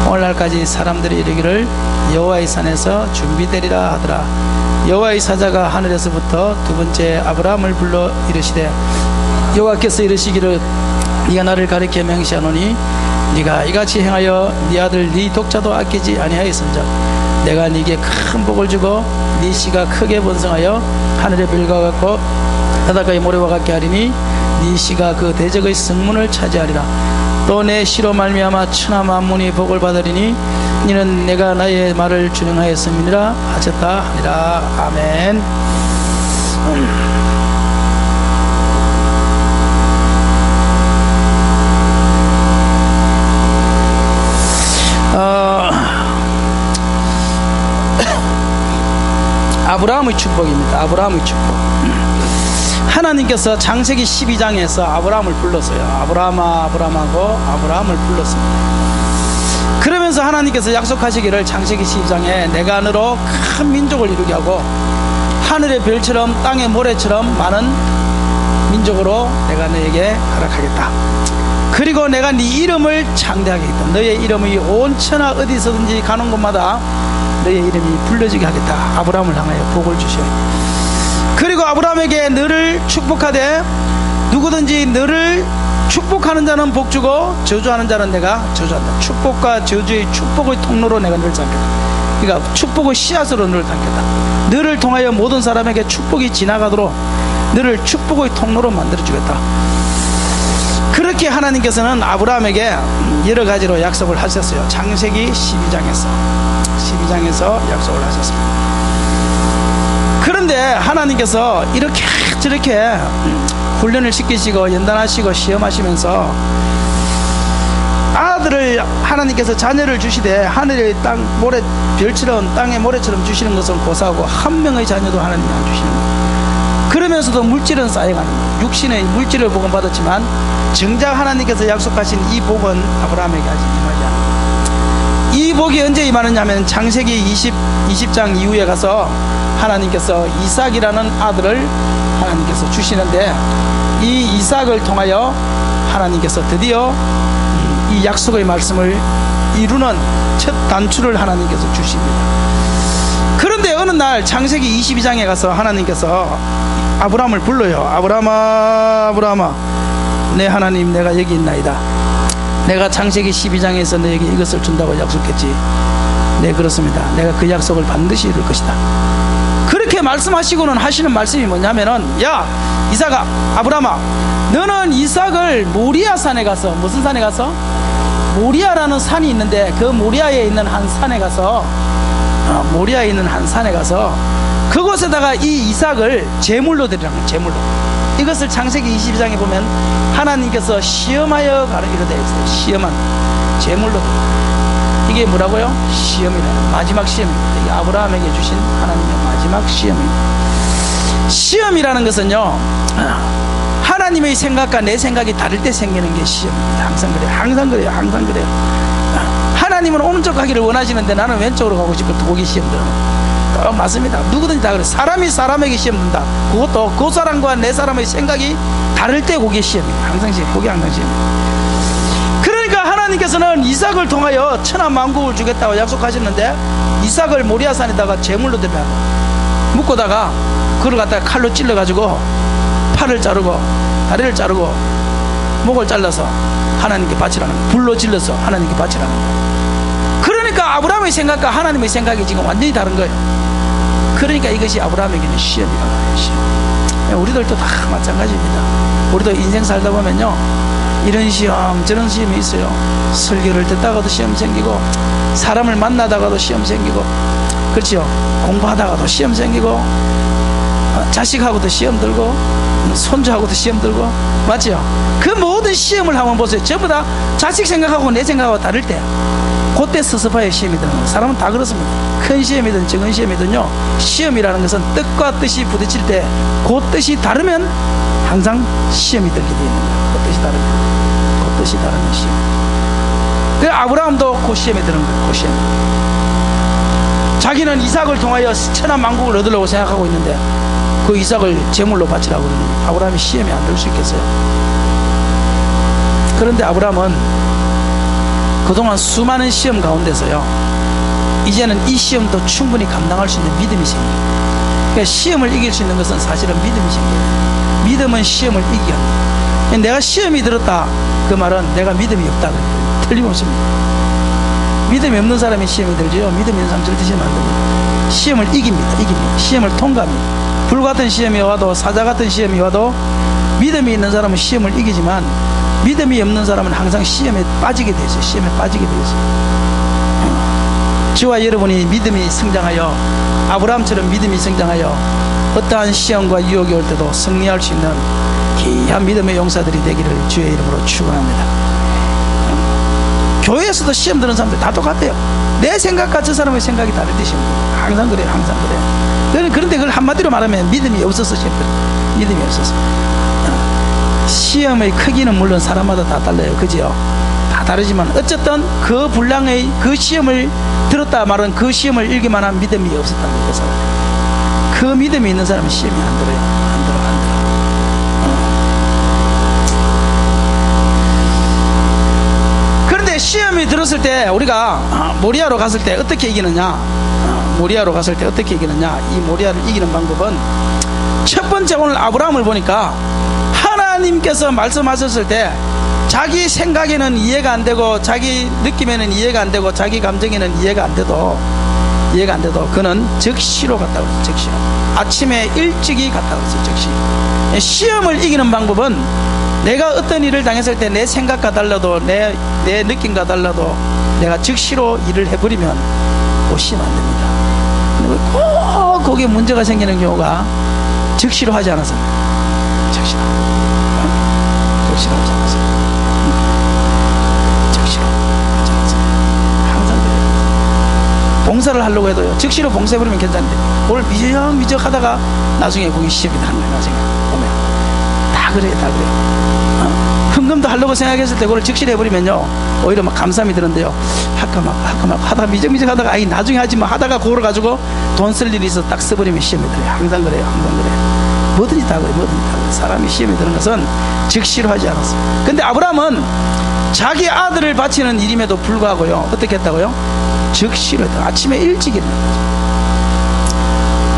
오늘날까지 사람들이 이르기를 여호와의 산에서 준비되리라 하더라. 여호와의 사자가 하늘에서부터 두 번째 아브라함을 불러 이르시되 여호와께서 이르시기를 네가 나를 가리켜 맹세하노니 네가 이같이 행하여 네 아들 네 독자도 아끼지 아니하였은즉 내가 네게 큰 복을 주고 네 씨가 크게 번성하여 하늘의 별과 같고 바닷가의 모래와 같게 하리니 네 씨가 그 대적의 성문을 차지하리라. 또 내 씨로 말미암아 천하 만문이 복을 받으리니 이는 내가 나의 말을 준행하였음이니라 하셨다 하니라. 아멘. 아브라함의 축복입니다. 아브라함의 축복. 하나님께서 창세기 12장에서 아브라함을 불렀어요. 아브라함아 아브라함하고 아브라함을 불렀습니다. 그러면서 하나님께서 약속하시기를 창세기 12장에 내가 너로 큰 민족을 이루게 하고 하늘의 별처럼 땅의 모래처럼 많은 민족으로 내가 너에게 허락하겠다. 그리고 내가 네 이름을 창대하게 하겠다. 너의 이름이 온 천하 어디서든지 가는 곳마다 너의 이름이 불려지게 하겠다. 아브라함을 향하여 복을 주시오. 그리고 아브라함에게 너를 축복하되 누구든지 너를 축복하는 자는 복 주고 저주하는 자는 내가 저주한다. 축복과 저주의 축복의 통로로 내가 너를 삼겠다. 그러니까 축복의 씨앗으로 너를 담겠다. 너를 통하여 모든 사람에게 축복이 지나가도록 너를 축복의 통로로 만들어주겠다. 그렇게 하나님께서는 아브라함에게 여러 가지로 약속을 하셨어요. 창세기 12장에서 약속을 하셨습니다. 그런데 하나님께서 이렇게 저렇게 훈련을 시키시고 연단하시고 시험하시면서 아들을 하나님께서 자녀를 주시되 하늘의 땅 모래 별처럼 땅의 모래처럼 주시는 것은 고사하고 한 명의 자녀도 하나님이 안 주시는 거예요. 그러면서도 물질은 쌓여가는 거예요. 육신의 물질을 복음 받았지만 정작 하나님께서 약속하신 이 복은 아브라함에게 아직 임하지 않아요. 이 복이 언제 임하느냐면 창세기 20장 이후에 가서 하나님께서 이삭이라는 아들을 하나님께서 주시는데 이 이삭을 통하여 하나님께서 드디어 이 약속의 말씀을 이루는 첫 단추를 하나님께서 주십니다. 그런데 어느 날 창세기 22장에 가서 하나님께서 아브라함을 불러요. 아브라함아 아브라함아 내 하나님 내가 여기 있나이다. 내가 창세기 12장에서 너에게 이것을 준다고 약속했지. 네 그렇습니다. 내가 그 약속을 반드시 이룰 것이다. 그렇게 말씀하시고는 하시는 말씀이 뭐냐면은 야 이삭아 아브라함아 너는 이삭을 모리아 산에 가서 무슨 산에 가서 모리아라는 산이 있는데 그 모리아에 있는 한 산에 가서 모리아에 있는 한 산에 가서 그곳에다가 이 이삭을 제물로 드리라는 거예요. 제물로. 이것을 창세기 22장에 보면 하나님께서 시험하여 가르쳐 이렇게 되어 있어요. 시험한 제물로 드리라. 이게 뭐라고요? 시험이래요. 마지막 시험입니다. 이게 아브라함에게 주신 하나님의 마지막 시험입니다. 시험이라는 것은요 하나님의 생각과 내 생각이 다를 때 생기는 게 시험입니다. 항상 그래요. 항상 그래요. 항상 그래요. 하나님은 오른쪽 가기를 원하시는데 나는 왼쪽으로 가고 싶어. 거기 시험 들어요. 맞습니다. 누구든지 다 그래. 사람이 사람에게 시험 든다. 그것도 그 사람과 내 사람의 생각이 다를 때 그게 시험이에요. 항상 시험. 그게 항상 시험이에요. 그러니까 하나님께서는 이삭을 통하여 천하 만국을 주겠다고 약속하셨는데 이삭을 모리아산에다가 제물로 드리라 묶고다가 그걸 갖다가 칼로 찔러가지고 팔을 자르고 다리를 자르고 목을 잘라서 하나님께 바치라는 거예요. 불로 질러서 하나님께 바치라는 거예요. 그러니까 아브라함의 생각과 하나님의 생각이 지금 완전히 다른 거예요. 그러니까 이것이 아브라함에게는 시험이란 말이에요. 시험. 우리들도 다 마찬가지입니다. 우리도 인생 살다 보면요 이런 시험 저런 시험이 있어요. 설교를 듣다가도 시험 생기고 사람을 만나다가도 시험 생기고 그렇죠. 공부하다가도 시험 생기고 자식하고도 시험 들고 손주하고도 시험 들고 맞죠? 그 모든 시험을 한번 보세요. 전부 다 자식 생각하고 내 생각하고 다를 때 그때 서서파의 시험이 드는 거예요. 사람은 다 그렇습니다. 큰 시험이든 작은 시험이든요 시험이라는 것은 뜻과 뜻이 부딪힐 때 그 뜻이 다르면 항상 시험이 들게 되어 있는 거예요. 그 뜻이 다르면 그 뜻이 다르면 시험. 그 아브라함도 그 시험에 드는 거예요. 그 시험. 자기는 이삭을 통하여 천하 만국을 얻으려고 생각하고 있는데 그 이삭을 제물로 바치라고 그러니 아브라함이 시험에 안 들 수 있겠어요? 그런데 아브라함은 그동안 수많은 시험 가운데서요, 이제는 이 시험도 충분히 감당할 수 있는 믿음이 생겨요. 그러니까 시험을 이길 수 있는 것은 사실은 믿음이 생겨요. 믿음은 시험을 이기게 합니다. 내가 시험이 들었다, 그 말은 내가 믿음이 없다 그래요. 틀림없습니다. 믿음이 없는 사람이 시험이 들지요, 믿음이 있는 사람 절대 시험 안 됩니다. 시험을 이깁니다. 시험을 통과합니다. 불 같은 시험이 와도, 사자 같은 시험이 와도 믿음이 있는 사람은 시험을 이기지만, 믿음이 없는 사람은 항상 시험에 빠지게 되어 있어요. 시험에 빠지게 되어 있어요. 저와 여러분이 믿음이 성장하여, 아브라함처럼 믿음이 성장하여 어떠한 시험과 유혹이 올 때도 승리할 수 있는 귀한 믿음의 용사들이 되기를 주의 이름으로 축원합니다. 교회에서도 시험 드는 사람들 다 똑같아요. 내 생각과 저 사람의 생각이 다른데 시험 들어요. 항상 그래요. 항상 그래요. 그런데 그걸 한마디로 말하면 믿음이 없어서 시험 들어요. 믿음이 없어서. 시험의 크기는 물론 사람마다 다 달라요. 그죠? 다 다르지만 어쨌든 그 분량의 그 시험을 들었다 말은 그 시험을 일기만 한 믿음이 없었다는 그 사람. 그 믿음이 있는 사람은 시험이 안 들어요. 안 들어. 그런데 시험이 들었을 때 우리가 모리아로 갔을 때 어떻게 이기느냐? 모리아로 갔을 때 어떻게 이기느냐? 이 모리아를 이기는 방법은, 첫 번째 오늘 아브라함을 보니까 하나님께서 말씀하셨을 때 자기 생각에는 이해가 안 되고, 자기 느낌에는 이해가 안 되고, 자기 감정에는 이해가 안 돼도 그는 즉시로 갔다고 그랬어요. 즉시로. 아침에 일찍이 갔다고 그랬어요. 즉시. 시험을 이기는 방법은, 내가 어떤 일을 당했을 때 내 생각과 달라도, 내 느낌과 달라도 내가 즉시로 일을 해버리면 시험 안 됩니다. 근데 꼭 거기에 문제가 생기는 경우가 즉시로 하지 않아서, 즉시로 하지 않아서, 항상 그래요. 봉사를 하려고 해도요, 즉시로 봉사해버리면 괜찮은데 오늘 미적미적 하다가 나중에 거기 시험이 나는 거예요. 나중에 보면 다 그래요. 헌금도 하려고 생각했을 때 그걸 즉시로 해버리면요, 오히려 막 감사함이 드는데요, 할까 말까 하다가 미적미적 하다가 나중에 하지 마 하다가 그걸 가지고 돈 쓸 일이 있어서 딱 써버리면 시험이 들어요. 항상 그래요. 뭐든지 다 그래요. 사람이 시험이 드는 것은 즉시로 하지 않았어요. 근데 아브라함은 자기 아들을 바치는 일임에도 불구하고요, 어떻게 했다고요? 즉시로 했다. 아침에 일찍 일어난 거죠.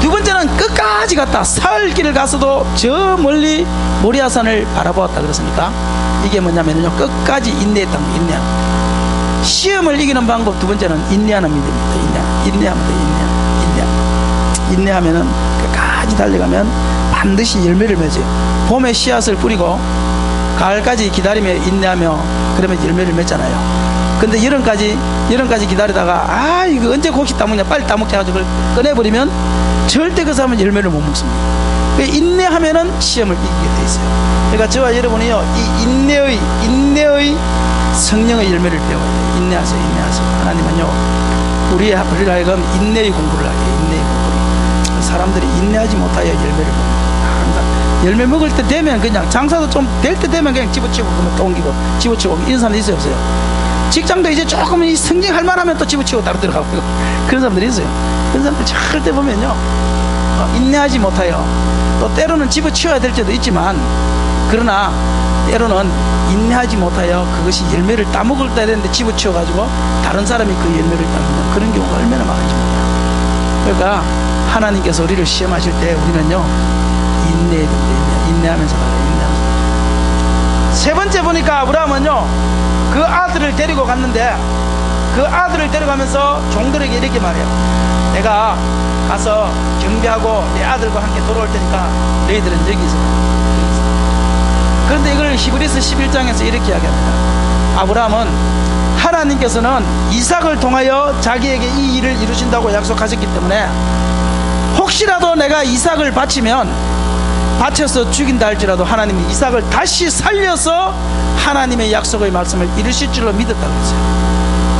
두 번째는 끝까지 갔다. 사흘 길을 가서도 저 멀리 모리아산을 바라보았다 그랬으니까, 이게 뭐냐면요, 끝까지 인내했다는 거예요. 인내하는 거예요. 시험을 이기는 방법 두 번째는 인내하는 믿음입니다. 인내하면은 끝까지 달려가면 반드시 열매를 맺어요. 봄에 씨앗을 뿌리고 가을까지 기다리며 인내하며 그러면 열매를 맺잖아요. 근데 여름까지 기다리다가 이거 언제 곡식 따먹냐, 빨리 따먹자 해가지고 그걸 꺼내버리면 절대 그 사람은 열매를 못 먹습니다. 인내하면은 시험을 이기게 돼 있어요. 그러니까 저와 여러분이요, 이 인내의 성령의 열매를 배워야 돼요. 인내하세요. 하나님은요, 우리를 하여금 인내의 공부를 하게 해요. 인내의 공부를. 사람들이 인내하지 못하여 열매를 먹는, 항상 열매 먹을 때 되면 그냥, 장사도 좀 될 때 되면 그냥 집어치우고 그러면 또 옮기고 집어치우고, 이런 사람도 있어요, 없어요? 직장도 이제 조금 성장할 만하면 또 집어치우고 따로 들어가고 그런 사람들이 있어요. 그런 사람들 절대 보면요, 인내하지 못하여, 또 때로는 집어치워야 될 때도 있지만, 그러나 때로는 인내하지 못하여 그것이 열매를 따먹을 때 되는데 집어치워가지고 다른 사람이 그 열매를 따먹는 그런 경우가 얼마나 많은지 몰라요. 그러니까 하나님께서 우리를 시험하실 때 우리는요, 인내해야 됩니다. 인내하면서 가요. 세 번째 보니까 아브라함은요, 그 아들을 데리고 갔는데, 그 아들을 데려가면서 종들에게 이렇게 말해요. 내가 가서 경배하고 내 아들과 함께 돌아올 테니까 너희들은 여기 있어. 그런데 이걸 히브리서 11장에서 이렇게 이야기합니다. 아브라함은, 하나님께서는 이삭을 통하여 자기에게 이 일을 이루신다고 약속하셨기 때문에, 혹시라도 내가 이삭을 바쳐서 죽인다 할지라도 하나님이 이삭을 다시 살려서 하나님의 약속의 말씀을 이루실 줄로 믿었다고 했어요.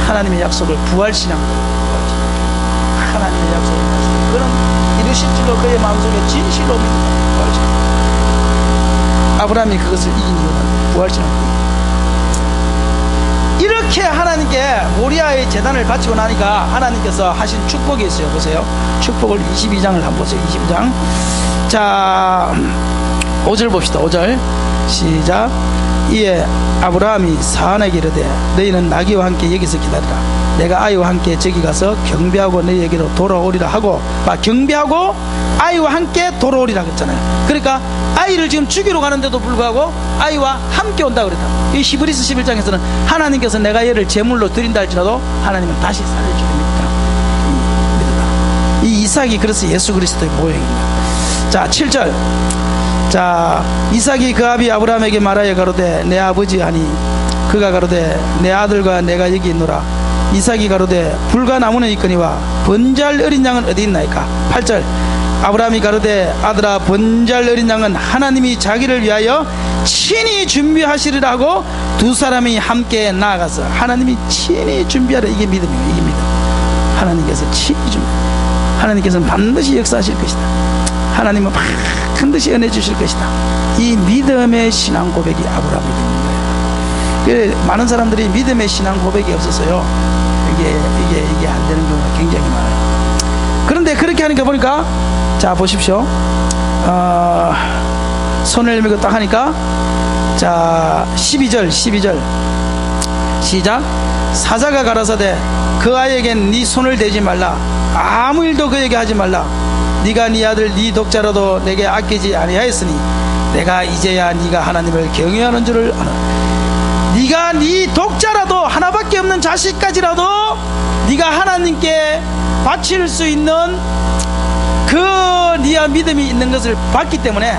하나님의 약속을 부활신앙으로, 하나님의 약속을 그런 이루실 줄로 그의 마음속에 진실로 믿었다. 부활신앙. 아브라함이 그것을 이긴 이유는 부활신앙. 이렇게 하나님께 모리아의 제단을 바치고 나니까 하나님께서 하신 축복이 있어요. 보세요. 축복을 22장을 한번 보세요. 22장. 자, 5절 봅시다. 5절 시작. 이에 아브라함이 사안에게 이르되 너희는 나귀와 함께 여기서 기다리라. 내가 아이와 함께 저기 가서 경배하고 너희에게로 돌아오리라 하고, 경배하고 아이와 함께 돌아오리라 그랬잖아요. 그러니까 아이를 지금 죽이러 가는데도 불구하고 아이와 함께 온다 그랬다. 이 히브리서 11장에서는 하나님께서 내가 얘를 제물로 드린다 할지라도 하나님은 다시 살려주게 믿어라. 이 이삭이 그래서 예수 그리스도의 모형입니다. 자 7절. 자 이삭이 그 아비 아브라함에게 말하여 가로되 내 아버지 하니 그가 가로되 내 아들과 내가 여기 있노라. 이삭이 가로되 불과 나무는 있거니와 번제할 어린 양은 어디 있나이까. 8절. 아브라함이 가로되 아들아 번제할 어린 양은 하나님이 자기를 위하여 친히 준비하시리라 하고 두 사람이 함께 나아가서 하나님이 친히 준비하라. 이게 믿음이에요. 이게 믿음. 하나님께서 친히 준비. 하나님께서는 반드시 역사하실 것이다. 하나님은 큰 듯이 은혜 주실 것이다. 이 믿음의 신앙 고백이 아브라함에게 있는 거예요. 그래, 많은 사람들이 믿음의 신앙 고백이 없어서요 이게 안 되는 경우가 굉장히 많아요. 그런데 그렇게 하니까 보니까 자 보십시오. 손을 내밀고 딱 하니까 자 12절 시작. 사자가 가라사대 그 아이에겐 네 손을 대지 말라. 아무 일도 그에게 하지 말라. 네가 네 아들 네 독자라도 내게 아끼지 아니하였으니 내가 이제야 네가 하나님을 경외하는 줄을 아노라. 네가 네 독자라도 하나밖에 없는 자식까지라도 네가 하나님께 바칠 수 있는 그 네가 믿음이 있는 것을 봤기 때문에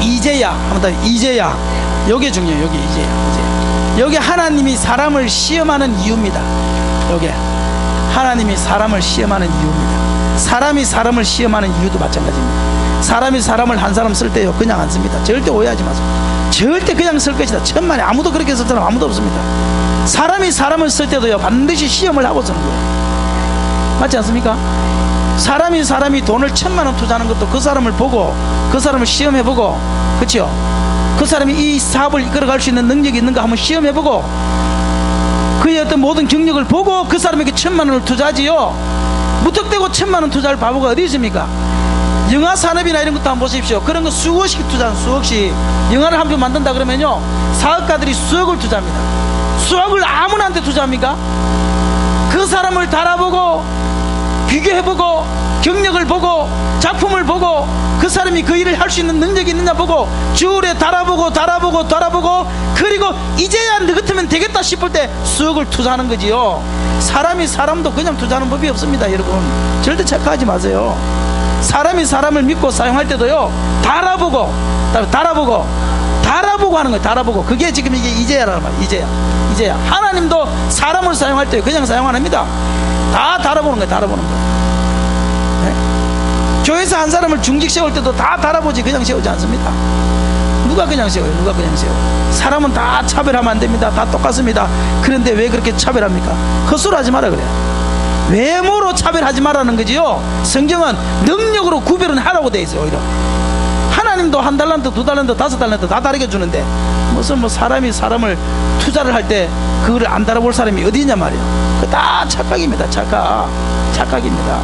이제야 한번 더 이제야. 요게 중요해요. 요게 이제야. 여기 하나님이 사람을 시험하는 이유입니다. 요게 하나님이 사람을 시험하는 이유입니다. 사람이 사람을 시험하는 이유도 마찬가지입니다. 사람이 사람을 한 사람 쓸 때요 그냥 안 씁니다. 절대 오해하지 마세요. 절대 그냥 쓸 것이다. 천만에 아무도 그렇게 쓸 사람 아무도 없습니다. 사람이 사람을 쓸 때도요 반드시 시험을 하고 쓰는 거예요. 맞지 않습니까? 사람이 돈을 1,000,000원 투자하는 것도 그 사람을 보고 그 사람을 시험해보고, 그렇죠? 그 사람이 이 사업을 이끌어갈 수 있는 능력이 있는가 한번 시험해보고 그의 어떤 모든 경력을 보고 그 사람에게 1,000,000원을 투자하지요. 무턱대고 1,000,000원 투자할 바보가 어디 있습니까? 영화 산업이나 이런 것도 한번 보십시오. 그런 거 수억씩 투자하는, 수억씩. 영화를 한 편 만든다 그러면요 사업가들이 수억을 투자합니다. 수억을 아무나한테 투자합니까? 그 사람을 달아보고 비교해보고 경력을 보고 작품을 보고 그 사람이 그 일을 할 수 있는 능력이 있느냐 보고 주울에 달아보고 그리고 이제야 너 같으면 되겠다 싶을 때 수억을 투자하는 거지요. 사람이 사람도 그냥 투자하는 법이 없습니다. 여러분 절대 착각하지 마세요. 사람이 사람을 믿고 사용할 때도요 달아보고 하는 거예요. 달아보고. 그게 지금 이게 이제야라는 말이에요. 이제야. 하나님도 사람을 사용할 때 그냥 사용 안 합니다. 다 달아보는 거예요. 달아보는 거예요. 네? 교회에서 한 사람을 중직 세울 때도 다 달아보지 그냥 세우지 않습니다. 누가 그냥 세워요? 누가 그냥 세워요? 사람은 다 차별하면 안 됩니다. 다 똑같습니다. 그런데 왜 그렇게 차별합니까? 헛소리 하지 마라 그래요. 외모로 차별하지 말라는 거지요. 성경은 능력으로 구별은 하라고 돼 있어요. 오히려 하나님도 1달란트, 2달란트, 5달란트 다 다르게 주는데 무슨 사람이 사람을 투자를 할 때 그거를 안 달아볼 사람이 어디 있냐 말이에요. 그거 다 착각입니다. 착각입니다.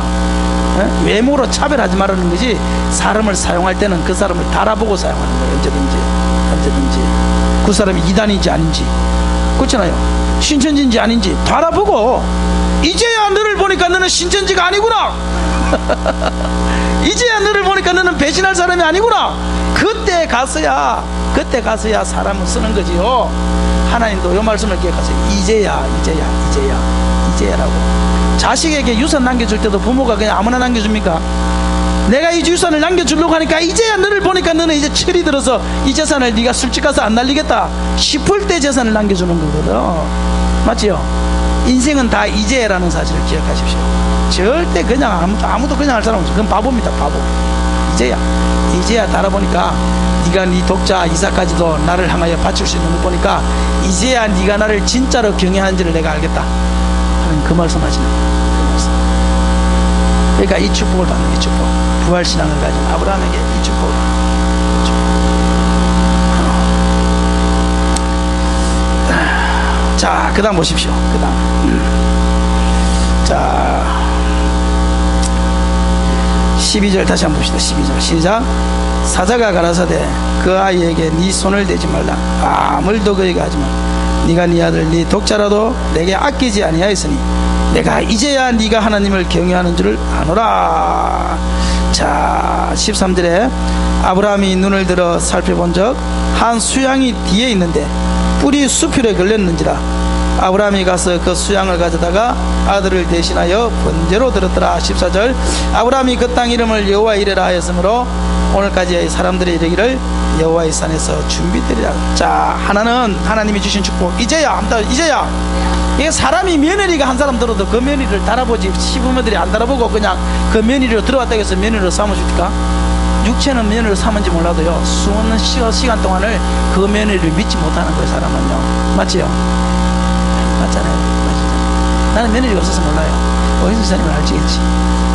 에? 외모로 차별하지 말라는 거지. 사람을 사용할 때는 그 사람을 달아보고 사용하는 거예요. 언제든지 그 사람이 이단인지 아닌지, 그렇잖아요. 신천지인지 아닌지 달아보고 이제야 너를 보니까 너는 신천지가 아니구나. 이제야 너를 보니까 너는 배신할 사람이 아니구나. 그때 가서야 사람을 쓰는 거지요. 하나님도 이 말씀을 기억하세요. 이제야라고. 자식에게 유산 남겨줄 때도 부모가 그냥 아무나 남겨줍니까? 내가 이 유산을 남겨주려고 하니까 이제야 너를 보니까 너는 이제 철이 들어서 이 재산을 네가 술집 가서 안 날리겠다 싶을 때 재산을 남겨주는 거거든. 맞지요? 인생은 다 이제라는 사실을 기억하십시오. 절대 그냥 아무도 그냥 할 사람 없어. 그건 바보입니다. 바보. 이제야 달아보니까 네가 네 독자 이삭까지도 나를 향하여 바칠 수 있는 걸 보니까 이제야 네가 나를 진짜로 경외하는지를 내가 알겠다 하는 그 말씀 하시는 거예요. 그 말씀. 그러니까 이 축복을 받는 이 축복, 부활신앙을 가진 아브라함에게 이 축복을 받는 축복. 자, 그 다음 보십시오. 그 다음 자 12절 다시 한번 봅시다. 12절 시작. 사자가 가라사대 그 아이에게 네 손을 대지 말라. 아무도 그에게 하지 말라. 네가 네 아들 네 독자라도 내게 아끼지 아니하였으니 내가 이제야 네가 하나님을 경외하는 줄을 아노라. 자 13절에 아브라함이 눈을 들어 살펴본 적 한 수양이 뒤에 있는데 뿔이 수풀에 걸렸는지라. 아브라함이 가서 그 수양을 가져다가 아들을 대신하여 번제로 드렸더라. 14절 아브라함이 그 땅 이름을 여호와 이레라 하였으므로 오늘까지 사람들이 이르기를 여호와의 산에서 준비되리라. 자 하나는 하나님이 주신 축복. 이제야 이제야 이게 사람이 며느리가 한 사람 들어도 그 며느리를 달아보지 시부모들이 안 달아보고 그냥 그 며느리로 들어왔다고 해서 며느리로 삼아줄까? 육체는 며느리로 삼은지 몰라도요 수없는 시간 동안을 그 며느리를 믿지 못하는 거예요. 사람은요. 맞지요? 맞잖아요. 맞잖아요. 나는 며느리가 없어서 몰라요. 오인수 사님은 알지겠지.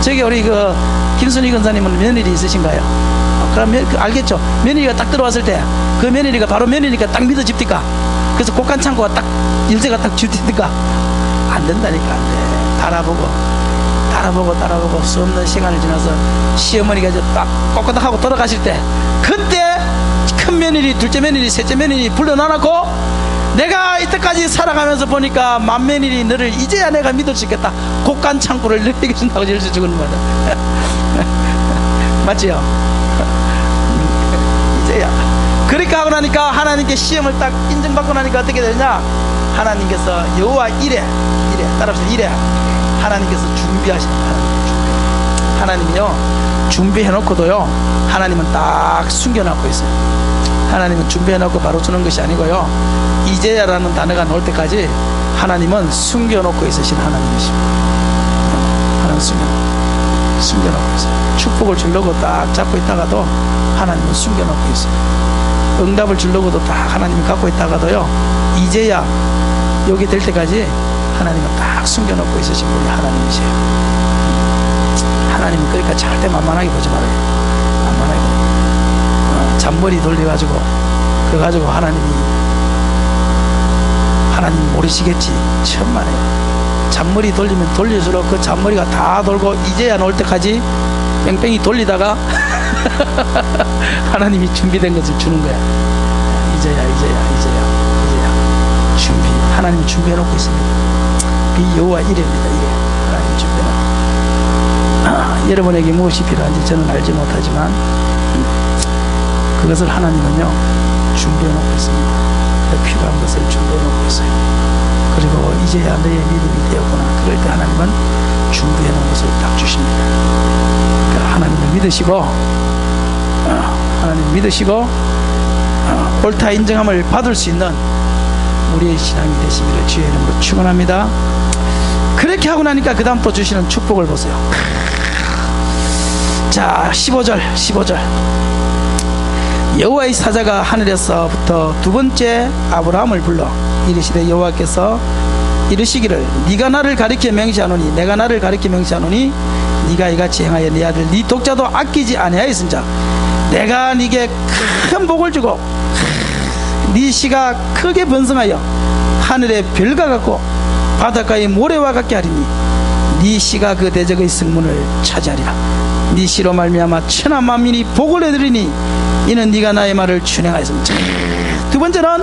저기 우리 그 김순희 권사님은 며느리 있으신가요? 그럼 알겠죠. 며느리가 딱 들어왔을 때 그 며느리가 바로 며느리니까 딱 믿어집니까? 그래서 곡간창고가 딱 일제가 딱 주티니까 안 된다니까. 안 돼. 달아보고 수 없는 시간을 지나서 시어머니가 이제 딱 꼿꼿하고 돌아가실 때 그때 큰 며느리 둘째 며느리 셋째 며느리 불러놔놓고 내가 이때까지 살아가면서 보니까 맏며느리 너를 이제야 내가 믿을 수 있겠다. 곡간 창고를 너에게 준다고 예수 주는 거다. 맞지요? 이제야. 그렇게 하고 나니까 하나님께 시험을 딱 인정받고 나니까 어떻게 되냐? 하나님께서 여호와 이래 따라합시다. 이래 하나님께서 준비하시는 거예요. 하나님이요 준비해놓고도요 하나님은 딱 숨겨놓고 있어요. 하나님은 준비해놓고 바로 주는 것이 아니고요 이제야라는 단어가 나올 때까지 하나님은 숨겨놓고 있으신 하나님이십니다. 하나님 숨겨놓고 있어요. 축복을 주려고 딱 잡고 있다가도 하나님은 숨겨놓고 있어요. 응답을 주려고도 딱 하나님이 갖고 있다가도요 이제야 여기 될 때까지 하나님은 딱 숨겨놓고 있으신 분이 하나님이세요. 하나님은 그러니까 절대 만만하게 보지 말아요. 만만하게 잔머리 돌려가지고 그거 가지고 하나님 모르시겠지. 천만에요. 잔머리 돌리면 돌릴수록 그 잔머리가 다 돌고 이제야 나올 때까지 뺑뺑이 돌리다가 하나님이 준비된 것을 주는 거야. 이제야 준비. 하나님이 준비해놓고 있습니다. 이 여호와 이래입니다. 이래. 하나님 준비해놓고 여러분에게 무엇이 필요한지 저는 알지 못하지만 그것을 하나님은요 준비해놓고 있습니다. 필요한 것을 준비해놓고 있어요. 그리고 이제야 너의 믿음이 되었구나. 그럴 때 하나님은 준비해놓은 것을 딱 주십니다. 그러니까 하나님을 믿으시고 옳다 인정함을 받을 수 있는 우리의 신앙이 되시기를 주의 이름으로 축원합니다. 그렇게 하고 나니까 그 다음 또 주시는 축복을 보세요. 자 15절 여호와의 사자가 하늘에서부터 두 번째 아브라함을 불러 이르시되 여호와께서 이르시기를 네가 나를 가리켜 맹세하노니 내가 나를 가리켜 맹세하노니 네가 이같이 행하여 네 아들 네 독자도 아끼지 아니하였은자 내가 네게 큰 복을 주고 네 씨가 크게 번성하여 하늘의 별과 같고 바닷가의 모래와 같게 하리니 네 씨가 그 대적의 성문을 차지하리라. 네 씨로 말미암아 천하 만민이 복을 얻으리니 이는 네가 나의 말을 준행하였습니다. 두 번째는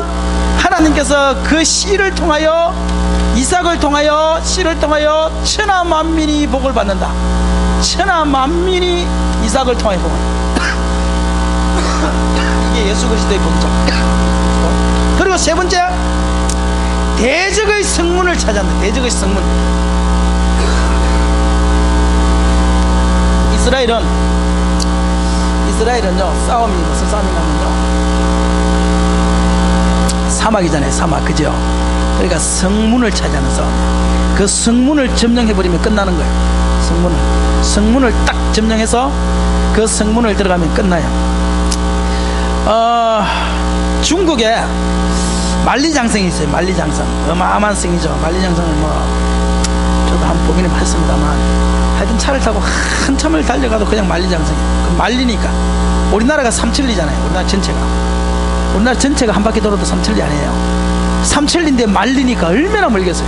하나님께서 그 씨를 통하여 이삭을 통하여 씨를 통하여 천하 만민이 복을 받는다. 천하 만민이 이삭을 통하여 복을 이게 예수 그리스도의 복이죠. 그리고 세 번째 대적의 성문을 찾았는데 대적의 성문. 이스라엘은요 싸움이 무슨 싸움이냐면요 사막이잖아요. 사막 그죠? 그러니까 성문을 차지하는 싸움이에요. 그 성문을 점령해버리면 끝나는 거예요. 성문을 딱 점령해서 그 성문을 들어가면 끝나요. 중국에 만리장성이 있어요. 만리장성 어마어마한 성이죠. 만리장성을 저도 한번 보기는 했습니다만 하여튼 차를 타고 한참을 달려가도 그냥 만리장성이에요. 만리니까 우리나라가 삼천리잖아요. 우리나라 전체가 한 바퀴 돌아도 삼천리 아니에요. 삼천리인데 말리니까 얼마나 멀겠어요.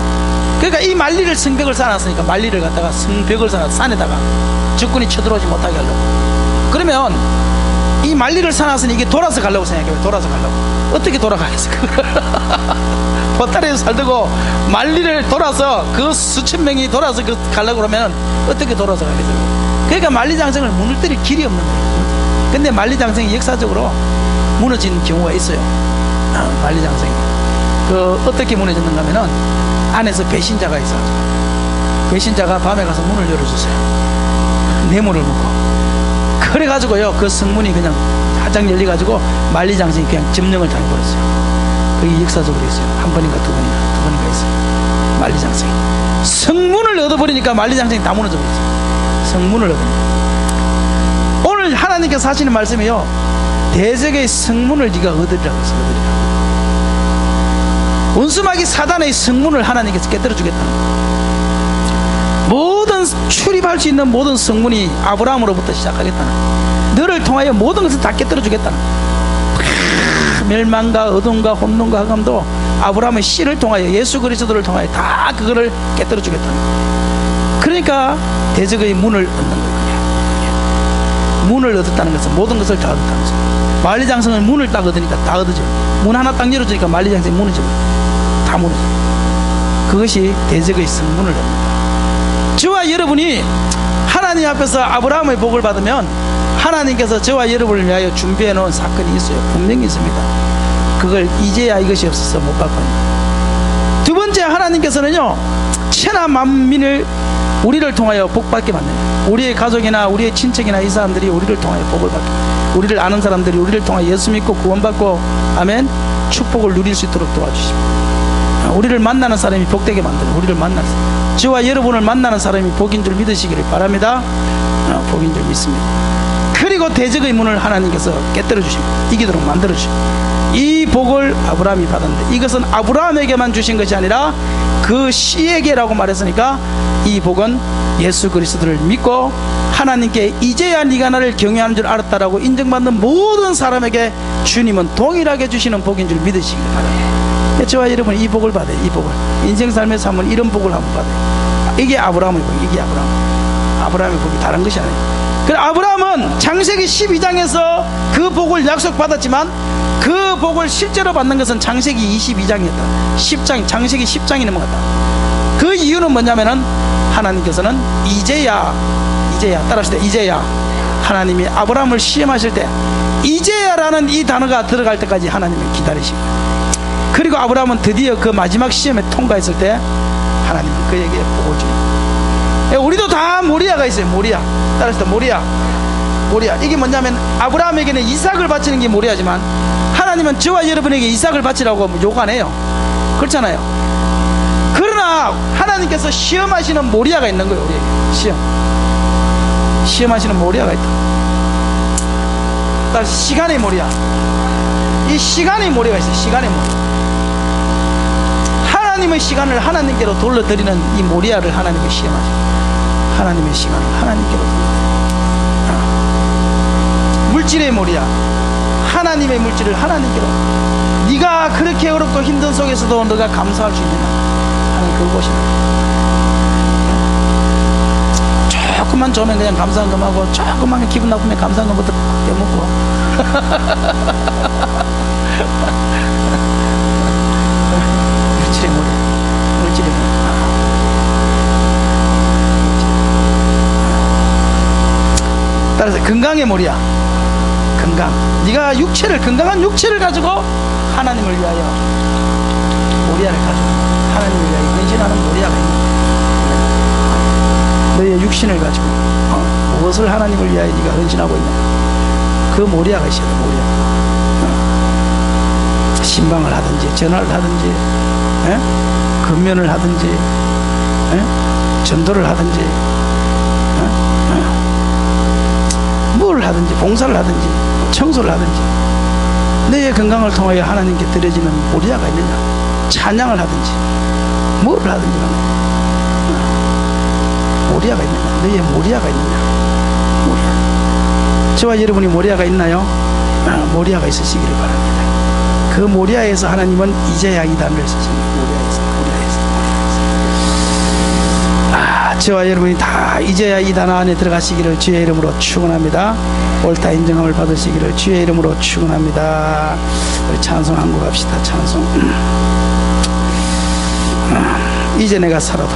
그러니까 이 말리를 성벽을 쌓아놨으니까 말리를 갖다가 성벽을 쌓아서 산에다가 적군이 쳐들어오지 못하게 하려고. 그러면 이 말리를 쌓아놨으니 이게 돌아서 가려고 생각해요. 돌아서 가려고. 어떻게 돌아가겠어요? 보따리에서 살고 말리를 돌아서 그 수천 명이 돌아서 가려고 그러면 어떻게 돌아서 가겠어요? 그러니까 만리장성을 무너뜨릴 길이 없는 거예요. 근데 만리장성이 역사적으로 무너진 경우가 있어요. 만리장성이 어떻게 무너졌는가 하면은 안에서 배신자가 있어가지고, 배신자가 밤에 가서 문을 열어주세요. 뇌물을 먹고. 그래가지고요, 그 성문이 그냥 화장 열려가지고 만리장성이 그냥 점령을 당해버렸어요. 그게 역사적으로 있어요. 한 번인가 두 번인가 있어요. 만리장성이 성문을 얻어버리니까 만리장성이 다 무너져버렸어요. 성문을 얻으니까. 오늘 하나님께서 하시는 말씀이요, 대적의 성문을 네가 얻으리라고 해서 얻으리라. 원수마귀 사단의 성문을 하나님께서 깨뜨려주겠다는 거예요. 모든 출입할 수 있는 모든 성문이 아브라함으로부터 시작하겠다는 거예요. 너를 통하여 모든 것을 다 깨뜨려주겠다는 거예요. 멸망과 어둠과 혼돈과 흑암도 아브라함의 씨를 통하여, 예수 그리스도를 통하여 다 그거를 깨뜨려주겠다는 거예요. 그러니까 대적의 문을 얻는 거예요. 문을 얻었다는 것은 모든 것을 다 얻었다는 거죠. 만리장성은 문을 딱 얻으니까 다 얻어져. 문 하나 딱 열어주니까 만리장성이 무너져. 다 무너져. 그것이 대적의 성문을 얻는다. 저와 여러분이 하나님 앞에서 아브라함의 복을 받으면 하나님께서 저와 여러분을 위하여 준비해 놓은 사건이 있어요. 분명히 있습니다. 그걸 이제야 이것이 없어서 못 받거든요. 두 번째, 하나님께서는요, 천하 만민을 우리를 통하여 복받게 만듭니다. 우리의 가족이나 우리의 친척이나 이 사람들이 우리를 통하여 복을 받게, 우리를 아는 사람들이 우리를 통하여 예수 믿고 구원받고, 아멘, 축복을 누릴 수 있도록 도와주십니다. 우리를 만나는 사람이 복되게 만드는, 우리를 만나는 사람, 저와 여러분을 만나는 사람이 복인 줄 믿으시기를 바랍니다. 복인 줄 믿습니다. 그리고 대적의 문을 하나님께서 깨뜨려 주십니다. 이기도록 만들어 주십니다. 이 복을 아브라함이 받았는데, 이것은 아브라함에게만 주신 것이 아니라 그 씨에게라고 말했으니까, 이 복은 예수 그리스도를 믿고 하나님께 이제야 네가 나를 경외하는 줄 알았다라고 인정받는 모든 사람에게 주님은 동일하게 주시는 복인 줄 믿으시기 바랍니다. 저와 여러분 이 복을 받아요. 이 복을 인생 삶에서 한번 이런 복을 한번 받아요. 이게 아브라함의 복, 이게 아브라함의 복이 다른 것이 아니에요. 그래, 아브라함은 창세기 12장에서 그 복을 약속받았지만 그 복을 실제로 받는 것은 창세기 22장이었다. 10장, 창세기 10장이 넘어갔다. 그 이유는 뭐냐면은 하나님께서는 이제야 따라하실 때, 이제야, 하나님이 아브라함을 시험하실 때 이제야라는 이 단어가 들어갈 때까지 하나님을 기다리십니다. 그리고 아브라함은 드디어 그 마지막 시험에 통과했을 때 하나님은 그에게 복을 줍니다. 우리도 다 모리아가 있어요. 모리아. 따라서 모리아. 이게 뭐냐면 아브라함에게는 이삭을 바치는 게 모리아지만 하나님은 저와 여러분에게 이삭을 바치라고 요구 안 해요. 그렇잖아요. 그러나 하나님께서 시험하시는 모리아가 있는 거예요. 우리에게 시험하시는 모리아가 있다. 따라서 시간의 모리아. 이 시간의 모리아가 있어요. 시간의 모리아. 하나님의 시간을 하나님께로 돌려드리는 이 모리아를 하나님께 시험하시고, 하나님의 시간을 하나님께로 돌려드립니다. 물질의 모리아, 하나님의 물질을 하나님께로, 네가 그렇게 어렵고 힘든 속에서도 너가 감사할 수 있느냐 하는 그것입니다. 조금만 좋으면 그냥 감사한 것하고, 조금만 기분 나쁘면 감사한 것부터 떼먹고 물질의 모리아. 따라서 건강의 모리아. 건강. 네가 건강한 육체를 가지고 하나님을 위하여 모리아를 가지고 하나님을 위하여 헌신하는 모리아가 있는 너의 육신을 가지고 무엇을 하나님을 위하여 네가 헌신하고 있냐, 그 모리아가 있어야 돼. 모리아. 신방을 하든지 전화를 하든지 근면을 하든지 전도를 하든지 뭘 하든지, 봉사를 하든지 청소를 하든지 너의 건강을 통하여 하나님께 드려지는 모리아가 있느냐, 찬양을 하든지 뭘 하든지 모리아가 있느냐, 너의 모리아가 있느냐. 모리아. 저와 여러분이 모리아가 있나요? 모리아가 있으시기를 바랍니다. 그 모리아에서 하나님은 이제야 이단을 쓰십니다. 저와 여러분이 다 이제야 이단 안에 들어가시기를 주의 이름으로 축원합니다. 옳다 인정함을 받으시기를 주의 이름으로 축원합니다. 우리 찬송 한 곡 합시다. 찬송. 이제 내가 살아도